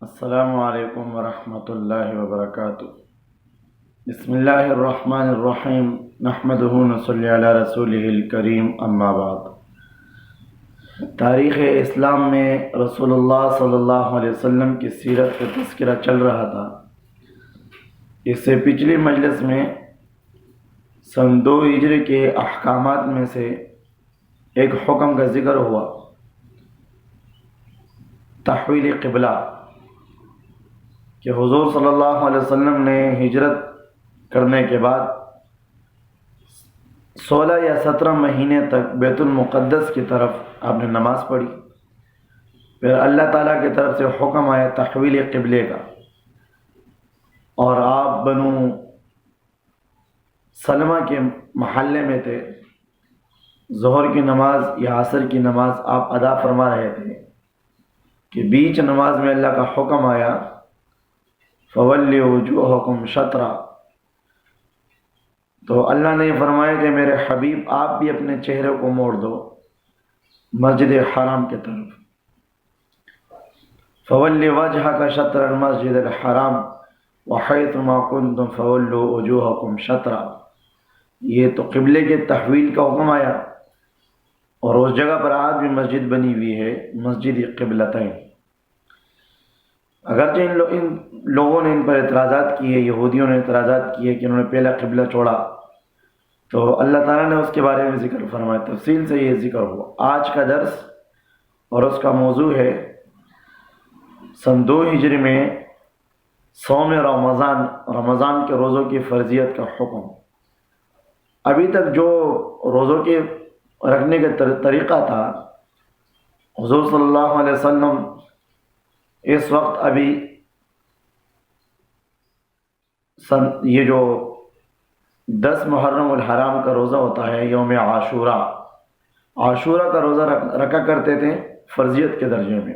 السلام علیکم ورحمۃ اللہ وبرکاتہ۔ بسم اللہ الرحمن الرحیم، نحمدہ ونصلی علی رسولہ الکریم، اما بعد۔ تاریخ اسلام میں رسول اللہ صلی اللہ علیہ وسلم کی سیرت کا تذکرہ چل رہا تھا۔ اس سے پچھلی مجلس میں سن 2 ہجری کے احکامات میں سے ایک حکم کا ذکر ہوا، تحویل قبلہ، کہ حضور صلی اللہ علیہ وسلم نے ہجرت کرنے کے بعد 16 یا 17 مہینے تک بیت المقدس کی طرف آپ نے نماز پڑھی۔ پھر اللہ تعالیٰ کی طرف سے حکم آیا تحویل قبلے کا، اور آپ بنو سلمہ کے محلے میں تھے۔ ظہر کی نماز یا عصر کی نماز آپ ادا فرما رہے تھے کہ بیچ نماز میں اللہ کا حکم آیا فَوَلِّوا وُجُوهَكُمْ شَطْرًا، تو اللہ نے فرمایا کہ میرے حبیب آپ بھی اپنے چہرے کو موڑ دو مسجد حرام کی طرف۔ فَوَلِّ وَجْهَكَ شَطْرَ الْمَسْجِدِ الْحَرَامِ وَحَيْثُ مَا كُنْتُمْ فَوَلُّوا وُجُوهَكُمْ شَطْرًا، یہ تو قبلے کے تحویل کا حکم آیا، اور اس جگہ پر آج بھی مسجد بنی ہوئی ہے، مسجد قبلتین۔ اگرچہ ان لوگوں نے ان پر اعتراضات کیے، یہودیوں نے اعتراضات کیے کہ انہوں نے پہلا قبلہ چھوڑا، تو اللہ تعالیٰ نے اس کے بارے میں ذکر فرمایا، تفصیل سے یہ ذکر ہوا۔ آج کا درس اور اس کا موضوع ہے سن 2 ہجری میں صوم رمضان کے روزوں کی فرضیت کا حکم۔ ابھی تک جو روزوں کے رکھنے کا طریقہ تھا، حضور صلی اللہ علیہ وسلم اس وقت ابھی یہ جو 10 محرم الحرام کا روزہ ہوتا ہے، یوم عاشورہ کا روزہ رکھا کرتے تھے فرضیت کے درجے میں۔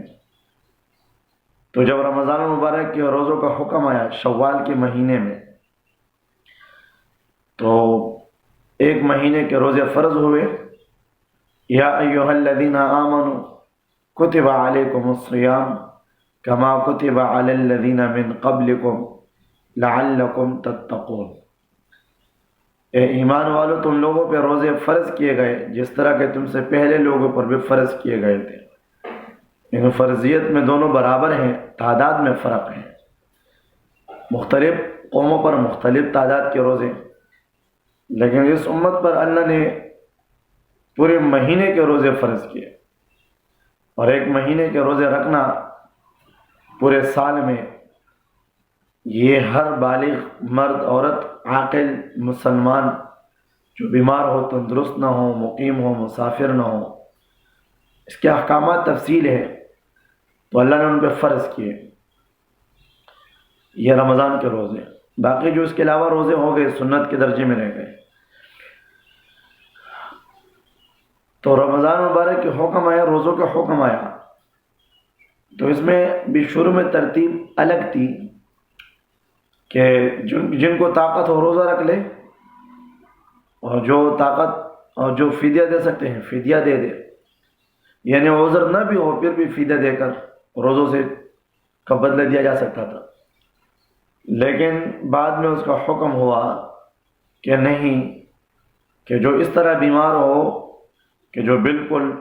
تو جب رمضان المبارک کے روزوں کا حکم آیا شوال کے مہینے میں، تو 1 مہینے کے روزے فرض ہوئے۔ یا ایھا الذین آمنوا کتب علیکم الصیام کما کتب علی الذین من قبلکم لعلکم تتقون، اے ایمان والو، تم لوگوں پہ روزے فرض کیے گئے جس طرح کہ تم سے پہلے لوگوں پر بھی فرض کیے گئے تھے۔ لیکن فرضیت میں دونوں برابر ہیں، تعداد میں فرق ہے۔ مختلف قوموں پر مختلف تعداد کے روزے، لیکن اس امت پر اللہ نے پورے مہینے کے روزے فرض کیے، اور 1 مہینے کے روزے رکھنا پورے سال میں یہ ہر بالغ مرد عورت عاقل مسلمان جو بیمار ہو، تندرست نہ ہو، مقیم ہو، مسافر نہ ہو، اس کے احکامات تفصیل ہے، تو اللہ نے ان پہ فرض کیے۔ یہ رمضان کے روزے، باقی جو اس کے علاوہ روزے ہو گئے سنت کے درجے میں رہ گئے۔ تو رمضان مبارک کے حکم آیا، روزوں کا حکم آیا، تو اس میں بھی شروع میں ترتیب الگ تھی کہ جن کو طاقت ہو روزہ رکھ لے، اور جو طاقت اور جو فدیہ دے سکتے ہیں فدیہ دے دے، یعنی عذر نہ بھی ہو پھر بھی فدیہ دے کر روزوں سے کا بدلہ دیا جا سکتا تھا۔ لیکن بعد میں اس کا حکم ہوا کہ نہیں، کہ جو اس طرح بیمار ہو کہ جو بالکل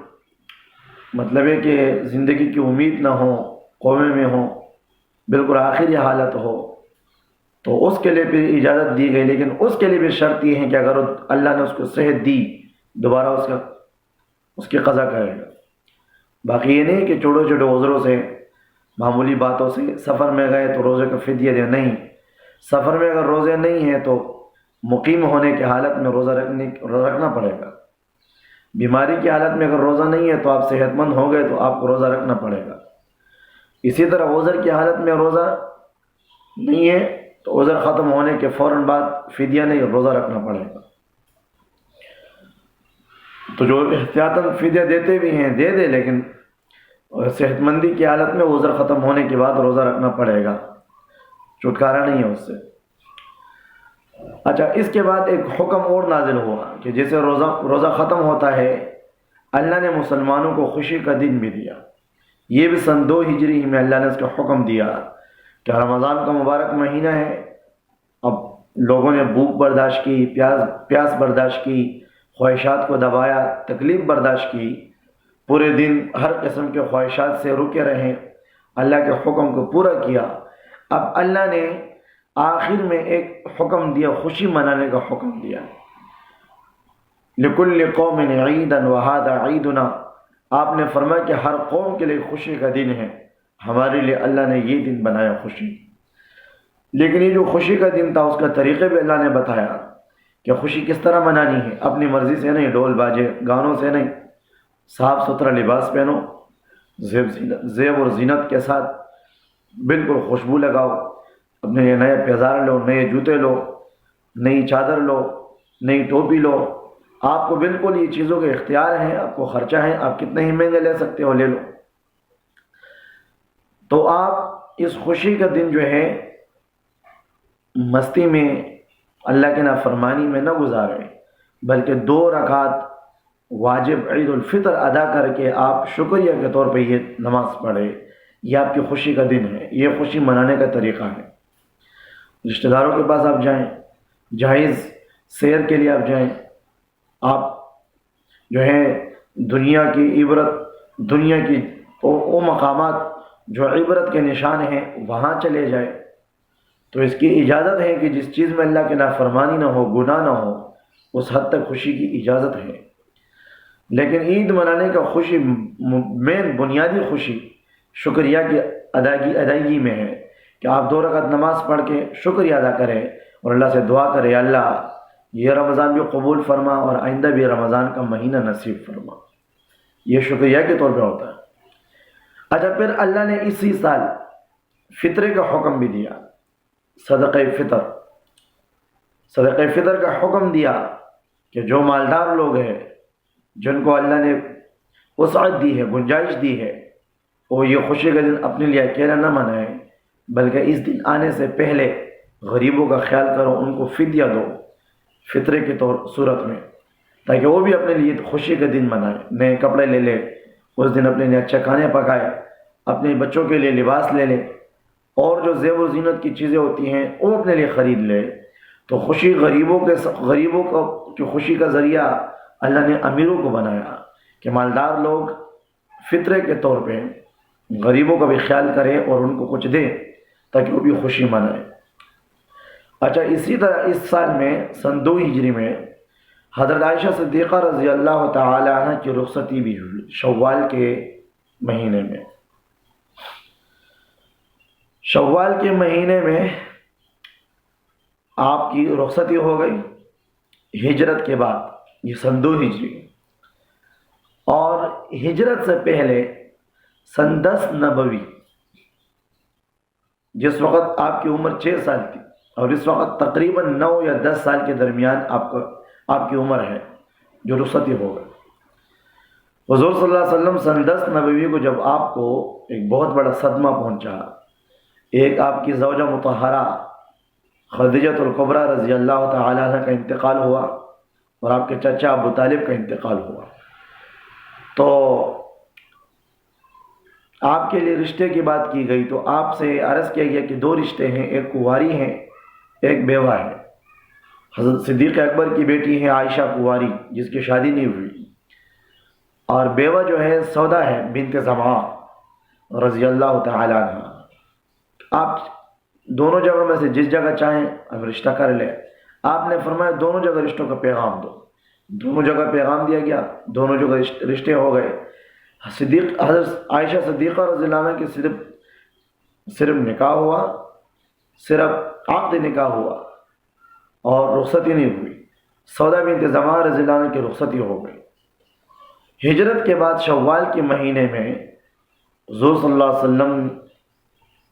مطلب ہے کہ زندگی کی امید نہ ہو، کومے میں ہو، بالکل آخری حالت ہو، تو اس کے لیے بھی اجازت دی گئی، لیکن اس کے لیے بھی شرط یہ ہے کہ اگر اللہ نے اس کو صحت دی دوبارہ اس کی قضا کرے گا۔ باقی یہ نہیں کہ چھوٹے چھوٹے عذروں سے، معمولی باتوں سے، سفر میں گئے تو روزے کا فدیہ دے، نہیں، سفر میں اگر روزے نہیں ہیں تو مقیم ہونے کی حالت میں روزہ رکھنا پڑے گا۔ بیماری کی حالت میں اگر روزہ نہیں ہے تو آپ صحت مند ہو گئے تو آپ کو روزہ رکھنا پڑے گا۔ اسی طرح عذر کی حالت میں روزہ نہیں ہے تو عذر ختم ہونے کے فوراً بعد فدیہ نہیں، روزہ رکھنا پڑے گا۔ تو جو احتیاطاً فدیہ دیتے بھی ہیں دے دے، لیکن صحت مندی کی حالت میں عذر ختم ہونے کے بعد روزہ رکھنا پڑے گا، چھٹکارا نہیں ہے اس سے۔ اچھا، اس کے بعد ایک حکم اور نازل ہوا کہ جیسے روزہ ختم ہوتا ہے، اللہ نے مسلمانوں کو خوشی کا دن بھی دیا، یہ بھی سن 2 ہجری میں اللہ نے اس کا حکم دیا کہ رمضان کا مبارک مہینہ ہے، اب لوگوں نے بھوک برداشت کی، پیاس برداشت کی، خواہشات کو دبایا، تکلیف برداشت کی، پورے دن ہر قسم کے خواہشات سے رکے رہیں، اللہ کے حکم کو پورا کیا۔ اب اللہ نے آخر میں ایک حکم دیا، خوشی منانے کا حکم دیا، لِكُلِّ قَوْمٍ عِيدًا وَهَذَا عِيدُنَا۔ آپ نے فرمایا کہ ہر قوم کے لیے خوشی کا دن ہے، ہمارے لیے اللہ نے یہ دن بنایا خوشی۔ لیکن یہ جو خوشی کا دن تھا اس کا طریقے بھی اللہ نے بتایا کہ خوشی کس طرح منانی ہے، اپنی مرضی سے نہیں، ڈول باجے گانوں سے نہیں، صاف ستھرا لباس پہنو، زیب اور زینت کے ساتھ، بالکل خوشبو لگاؤ، اپنے لیے نئے پیزار لو، نئے جوتے لو، نئی چادر لو، نئی ٹوپی لو۔ آپ کو بالکل یہ چیزوں کے اختیار ہیں، آپ کو خرچہ ہے، آپ کتنے ہی مہنگے لے سکتے ہو، لے لو۔ تو آپ اس خوشی کا دن جو ہے مستی میں، اللہ کے نافرمانی میں نہ گزاریں، بلکہ 2 رکعت واجب عید الفطر ادا کر کے آپ شکریہ کے طور پہ یہ نماز پڑھیں۔ یہ آپ کی خوشی کا دن ہے، یہ خوشی منانے کا طریقہ ہے۔ رشتہ داروں کے پاس آپ جائیں، جائز سیر کے لیے آپ جائیں، آپ جو ہے دنیا کی عبرت، دنیا کی وہ مقامات جو عبرت کے نشان ہیں وہاں چلے جائیں، تو اس کی اجازت ہے کہ جس چیز میں اللہ کی نافرمانی نہ ہو، گناہ نہ ہو، اس حد تک خوشی کی اجازت ہے۔ لیکن عید منانے کا خوشی، مین بنیادی خوشی شکریہ کی ادائیگی میں ہے کہ آپ 2 رکعت نماز پڑھ کے شکریہ ادا کریں اور اللہ سے دعا کریں، اللہ یہ رمضان بھی قبول فرما اور آئندہ بھی رمضان کا مہینہ نصیب فرما۔ یہ شکریہ کے طور پہ ہوتا ہے۔ اچھا، پھر اللہ نے اسی سال فطرے کا حکم بھی دیا، صدقہ فطر کا حکم دیا کہ جو مالدار لوگ ہیں، جن کو اللہ نے وسعت دی ہے، گنجائش دی ہے، وہ یہ خوشی کا دن اپنے لیے اکیلا نہ منائیں، بلکہ اس دن آنے سے پہلے غریبوں کا خیال کرو، ان کو فدیہ دو فطرے کے صورت میں، تاکہ وہ بھی اپنے لیے خوشی کا دن منائے، نئے کپڑے لے لے، اس دن اپنے لیے اچھے کھانے پکائے، اپنے بچوں کے لیے لباس لے لے، اور جو زیب و زینت کی چیزیں ہوتی ہیں وہ اپنے لیے خرید لے۔ تو خوشی غریبوں کی خوشی کا ذریعہ اللہ نے امیروں کو بنایا کہ مالدار لوگ فطرے کے طور پہ غریبوں کا بھی خیال کریں اور ان کو کچھ دیں تاکہ وہ بھی خوشی منائیں۔ اچھا، اسی طرح اس سال میں سن 2 ہجری میں حضرت عائشہ صدیقہ رضی اللہ تعالی عنہ کی رخصتی بھی ہوئی شوال کے مہینے میں۔ شوال کے مہینے میں آپ کی رخصتی ہو گئی ہجرت کے بعد، یہ سن 2 ہجری، اور ہجرت سے پہلے سن 10 نبوی، جس وقت آپ کی عمر 6 سال تھی، اور اس وقت تقریباً 9 یا 10 سال کے درمیان آپ کی عمر ہے جو رخصتی ہو گئی۔ حضور صلی اللہ علیہ وسلم سن 10 نبوی کو جب آپ کو ایک بہت بڑا صدمہ پہنچا، ایک آپ کی زوجہ مطہرہ خدیجۃ الکبریٰ رضی اللہ تعالی عنہ کا انتقال ہوا، اور آپ کے چچا ابو طالب کا انتقال ہوا، تو آپ کے لیے رشتے کی بات کی گئی، تو آپ سے عرض کیا گیا کہ 2 رشتے ہیں، ایک کنواری ہیں، ایک بیوہ ہے۔ حضرت صدیق اکبر کی بیٹی ہے عائشہ کنواری، جس کی شادی نہیں ہوئی، اور بیوہ جو ہے سودا ہے بنت زمعہ رضی اللہ تعالی عنہ۔ آپ دونوں جگہ میں سے جس جگہ چاہیں اب رشتہ کر لیں۔ آپ نے فرمایا دونوں جگہ رشتوں کا پیغام دو، دونوں جگہ پیغام دیا گیا، دونوں جگہ رشتے ہو گئے۔ حضرت عائشہ صدیقہ رضی اللہ عنہ کی صرف نکاح ہوا، صرف عقد نکاح ہوا اور رخصتی نہیں ہوئی۔ سودا بنت زمعہ رضی اللہ عنہ کی رخصتی ہو گئی۔ ہجرت کے بعد شوال کے مہینے میں حضور صلی اللہ علیہ وسلم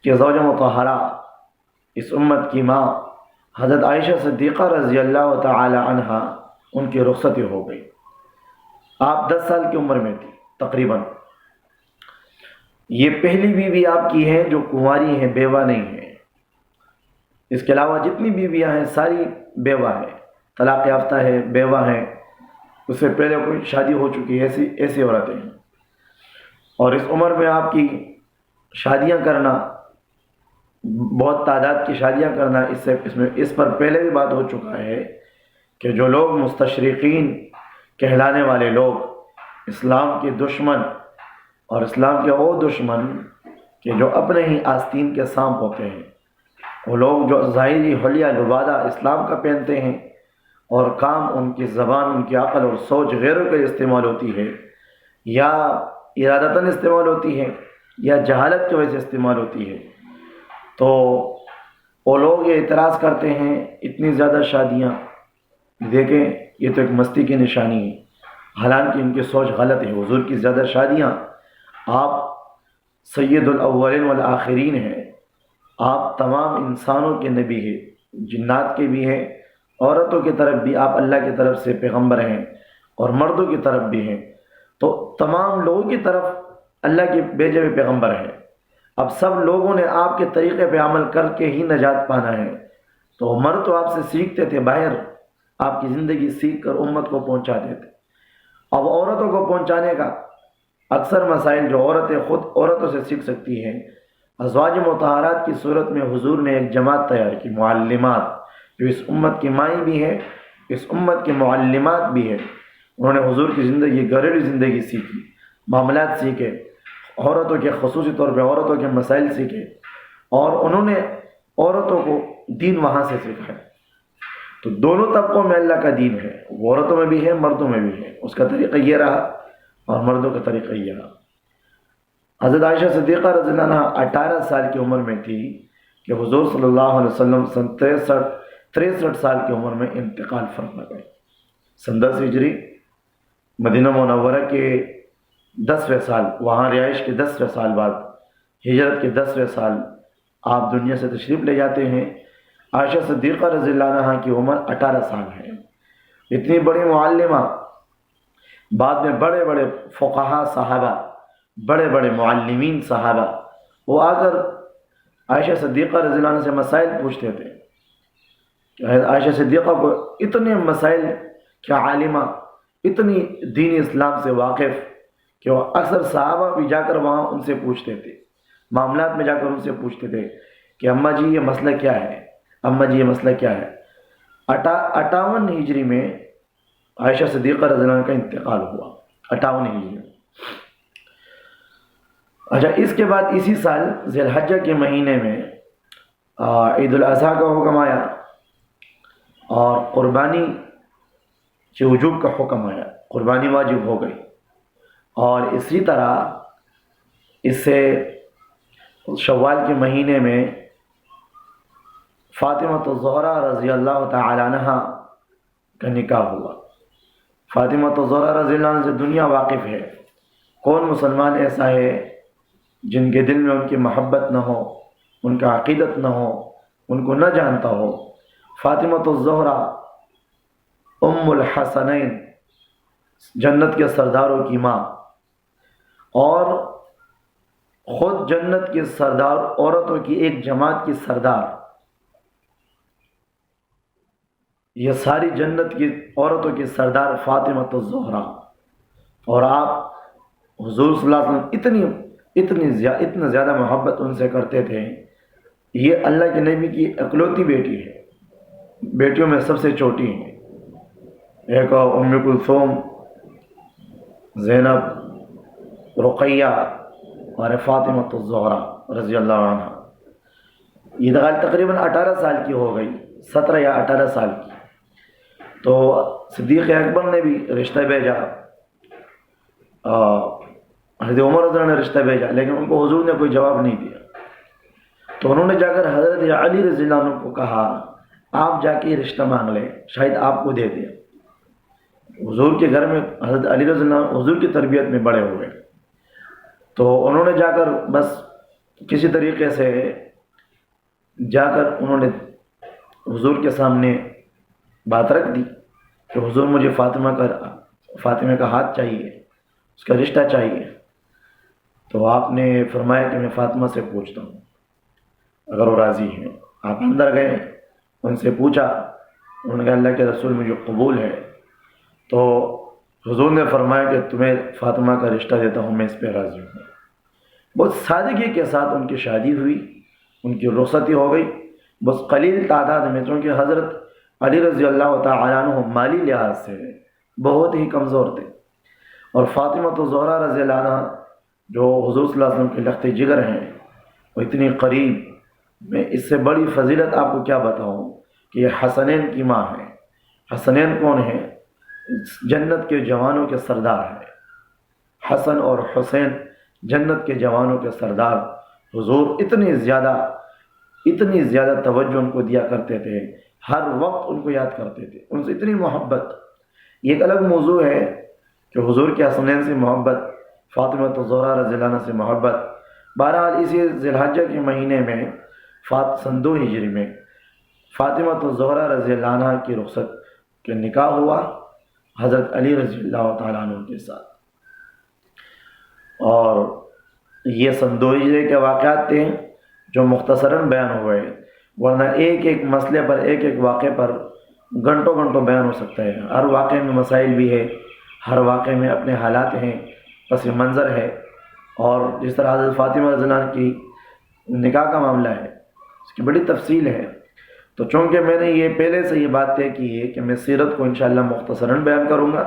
کی زوجہ مطہرہ، اس امت کی ماں حضرت عائشہ صدیقہ رضی اللہ تعالی عنہ، ان کی رخصتی ہو گئی۔ آپ 10 سال کی عمر میں تھی تقریباً۔ یہ پہلی بیوی آپ کی ہے جو کنواری ہے، بیوہ نہیں ہے۔ اس کے علاوہ جتنی بیویاں ہیں ساری بیوہ ہیں، طلاق یافتہ ہے، بیوہ ہیں، اس سے پہلے کوئی شادی ہو چکی ہے، ایسی عورتیں ہیں۔ اور اس عمر میں آپ کی شادیاں کرنا، بہت تعداد کی شادیاں کرنا، اس پر پہلے بھی بات ہو چکا ہے کہ جو لوگ مستشرقین کہلانے والے لوگ، اسلام کے دشمن اور اسلام کے وہ دشمن کہ جو اپنے ہی آستین کے سانپ ہوتے ہیں، وہ لوگ جو ظاہری حلیہ لبادہ اسلام کا پہنتے ہیں اور کام ان کی زبان، ان کی عقل اور سوچ غیروں کے استعمال ہوتی ہے، یا ارادتاً استعمال ہوتی ہے یا جہالت کی وجہ سے استعمال ہوتی ہے، تو وہ لوگ یہ اعتراض کرتے ہیں اتنی زیادہ شادیاں، دیکھیں یہ تو ایک مستی کی نشانی ہے، حالانکہ ان کی سوچ غلط ہے۔ حضور کی زیادہ شادیاں، آپ سید الاولین والآخرین ہیں، آپ تمام انسانوں کے نبی ہیں، جنات کے بھی ہیں، عورتوں کی طرف بھی آپ اللہ کی طرف سے پیغمبر ہیں اور مردوں کی طرف بھی ہیں، تو تمام لوگوں کی طرف اللہ کے بھیجے ہوئے پیغمبر ہیں۔ اب سب لوگوں نے آپ کے طریقے پہ عمل کر کے ہی نجات پانا ہے، تو مرد تو آپ سے سیکھتے تھے، باہر آپ کی زندگی سیکھ کر امت کو پہنچاتے تھے۔ اب عورتوں کو پہنچانے کا اکثر مسائل جو عورتیں خود عورتوں سے سیکھ سکتی ہیں، ازواج مطہرات کی صورت میں حضور نے ایک جماعت تیار کی، معلمات، جو اس امت کی مائیں بھی ہیں، اس امت کے معلمات بھی ہیں۔ انہوں نے حضور کی زندگی، گھریلو زندگی سیکھی، معاملات سیکھے، عورتوں کے خصوصی طور پہ عورتوں کے مسائل سیکھے، اور انہوں نے عورتوں کو دین وہاں سے سکھایا۔ تو دونوں طبقوں میں اللہ کا دین ہے، وہ عورتوں میں بھی ہے، مردوں میں بھی ہے۔ اس کا طریقہ یہ رہا اور مردوں کا طریقہ یہ رہا۔ حضرت عائشہ صدیقہ رضی اللہ عنہ 18 سال کی عمر میں تھی کہ حضور صلی اللہ علیہ وسلم سن 63 سال کی عمر میں انتقال فرما گئے۔ سن 10 ہجری، مدینہ منورہ کے 10ویں سال، وہاں رہائش کے 10ویں سال بعد، ہجرت کے 10ویں سال آپ دنیا سے تشریف لے جاتے ہیں۔ عائشہ صدیقہ رضی اللہ عنہ کی عمر 18 سال ہے۔ اتنی بڑی معلمہ، بعد میں بڑے بڑے فقہا صحابہ، بڑے بڑے معلمین صحابہ، وہ آ کر عائشہ صدیقہ رضی اللہ عنہ سے مسائل پوچھتے تھے۔ عائشہ صدیقہ کو اتنے مسائل کیا عالمہ، اتنی دین اسلام سے واقف کہ وہ اکثر صحابہ بھی جا کر وہاں ان سے پوچھتے تھے، معاملات میں جا کر ان سے پوچھتے تھے کہ اماں جی یہ مسئلہ کیا ہے، اماں جی یہ مسئلہ کیا ہے۔ 58 ہجری میں عائشہ صدیقہ رضی اللہ عنہ کا انتقال ہوا، 58 ہجری میں۔ اچھا، اس کے بعد اسی سال ذی الحجہ کے مہینے میں عید الاضحیٰ کا حکم آیا اور قربانی کے وجوب کا حکم آیا، قربانی واجب ہو گئی۔ اور اسی طرح اس سے شوال کے مہینے میں فاطمہ الزہرا رضی اللہ تعالی عنہ کا نکاح ہوا۔ فاطمہ الزہرا رضی اللہ عنہ سے دنیا واقف ہے، کون مسلمان ایسا ہے جن کے دل میں ان کی محبت نہ ہو، ان کا عقیدت نہ ہو، ان کو نہ جانتا ہو۔ فاطمہ الزہرا ام الحسنین، جنت کے سرداروں کی ماں، اور خود جنت کی سردار عورتوں کی ایک جماعت کی سردار، یہ ساری جنت کی عورتوں کی سردار فاطمہ الزہرا۔ اور آپ حضور صلی اللہ علیہ وسلم اتنا زیادہ محبت ان سے کرتے تھے۔ یہ اللہ کے نبی کی اکلوتی بیٹی ہے، بیٹیوں میں سب سے چھوٹی ہیں۔ ایک ام کلثوم، زینب، رقیہ اور فاطمہ الزہرا رضی اللہ عنہ۔ یہ تقریباً 18 سال کی ہو گئی، 17 یا 18 سال کی۔ تو صدیق اکبر نے بھی رشتہ بھیجا، حضرت عمر رضی اللہ عنہ نے رشتہ بھیجا، لیکن ان کو حضور نے کوئی جواب نہیں دیا۔ تو انہوں نے جا کر حضرت علی رضی اللہ عنہ کو کہا آپ جا کے رشتہ مانگ لیں، شاید آپ کو دے دیں۔ حضور کے گھر میں حضرت علی رضی اللہ عنہ حضور کی تربیت میں بڑے ہوئے، تو انہوں نے جا کر بس کسی طریقے سے جا کر انہوں نے حضور کے سامنے بات رکھ دی کہ حضور مجھے فاطمہ کا ہاتھ چاہیے، اس کا رشتہ چاہیے۔ تو آپ نے فرمایا کہ میں فاطمہ سے پوچھتا ہوں اگر وہ راضی ہیں۔ آپ اندر گئے، ان سے پوچھا، انہوں نے کہا اللہ کے رسول مجھے قبول ہے۔ تو حضور نے فرمایا کہ تمہیں فاطمہ کا رشتہ دیتا ہوں، میں اس پہ راضی ہوں۔ بہت سادگی کے ساتھ ان کی شادی ہوئی، ان کی رخصتی ہو گئی، بس قلیل تعداد میں، چونکہ حضرت علی رضی اللہ تعالیٰ عنہ مالی لحاظ سے بہت ہی کمزور تھے، اور فاطمہ الزہرا رضی اللہ عنہ جو حضور صلی اللہ علیہ وسلم کے لخت جگر ہیں، وہ اتنی قریب، میں اس سے بڑی فضیلت آپ کو کیا بتاؤں کہ یہ حسنین کی ماں ہے۔ حسنین کون ہیں؟ جنت کے جوانوں کے سردار ہیں، حسن اور حسین جنت کے جوانوں کے سردار۔ حضور اتنی زیادہ توجہ ان کو دیا کرتے تھے، ہر وقت ان کو یاد کرتے تھے، ان سے اتنی محبت۔ یہ ایک الگ موضوع ہے کہ حضور کے حسنین سے محبت، فاطمہ الزہرا رضی اللہ عنہ سے محبت۔ بہرحال اسی ذی الحجہ کے مہینے میں سن 2 ہجری میں فاطمہ الزہرا رضی اللہ عنہ کی رخصت کے نکاح ہوا حضرت علی رضی اللہ تعالیٰ عنہ کے ساتھ، اور یہ سن 2 ہجری کے واقعات تھے جو مختصراً بیان ہوئے، ورنہ ایک ایک مسئلے پر، ایک ایک واقعے پر گھنٹوں بیان ہو سکتا ہے۔ ہر واقعے میں مسائل بھی ہے، ہر واقعے میں اپنے حالات ہیں، پس منظر ہے، اور جس طرح حضرت فاطمہ رضی اللہ عنہ کی نکاح کا معاملہ ہے، اس کی بڑی تفصیل ہے۔ تو چونکہ میں نے یہ پہلے سے یہ بات طے کی ہے کہ میں سیرت کو انشاءاللہ مختصراً بیان کروں گا،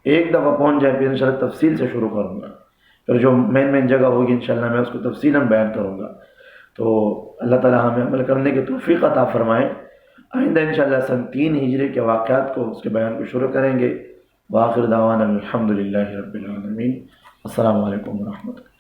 ایک دفعہ پہنچ جائے پھر انشاءاللہ تفصیل سے شروع کروں گا، پھر جو مین جگہ ہوگی انشاءاللہ میں اس کو تفصیلاً بیان کروں گا۔ تو اللہ تعالیٰ ہمیں عمل کرنے کی توفیق عطا فرمائے۔ آئندہ انشاءاللہ سن 3 ہجری کے واقعات کو، اس کے بیان کو شروع کریں گے۔ وآخر دعوانا الحمدللہ رب العالمین۔ السلام علیکم ورحمۃ اللہ۔